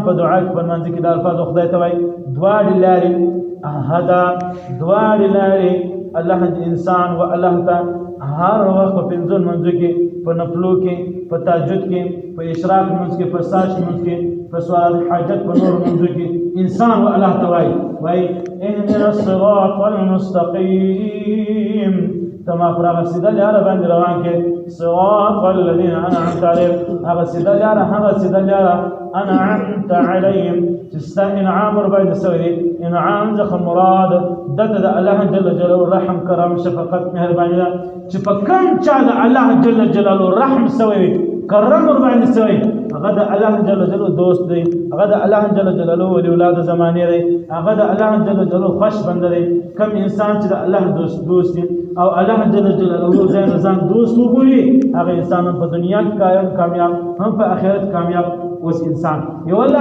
په دعا کې په منځ کې د الفاظ خدای ته وایي دواړې لارې هدا دواړې لارې الله انسان و الله ته هر وخت په پنځو منځو کې په نفلو کې په تهجد کې په اشراق منځ کې په ساش منځ کې په سوال حاجت په نور منځو کې انسان و الله ته وایي اهدنا الصراط المستقيم تما پر هغه سیده لاره باندې روان کې صراط الذين انعمت عليهم هغه سیده لاره انعمت عليهم چې ستا انعام ور باندې سوی انعام ځکه مراد دته د الله جل جلاله رحم کرم شفقت مهرباني ده چې په کوم چا د الله جل جلاله رحم سوی کرم ور باندې سوی هغه د الله جل جلاله دوست دی هغه د الله جل جلاله ولي اولاد زمانه دی هغه د الله جل جلاله خوش بنده دی کوم انسان چې د الله دوست دی او الله جل جلاله ځان دوست وګوري هغه انسان په دنیا کې کامیاب هم په آخرت کامیاب اوس انسان یو الله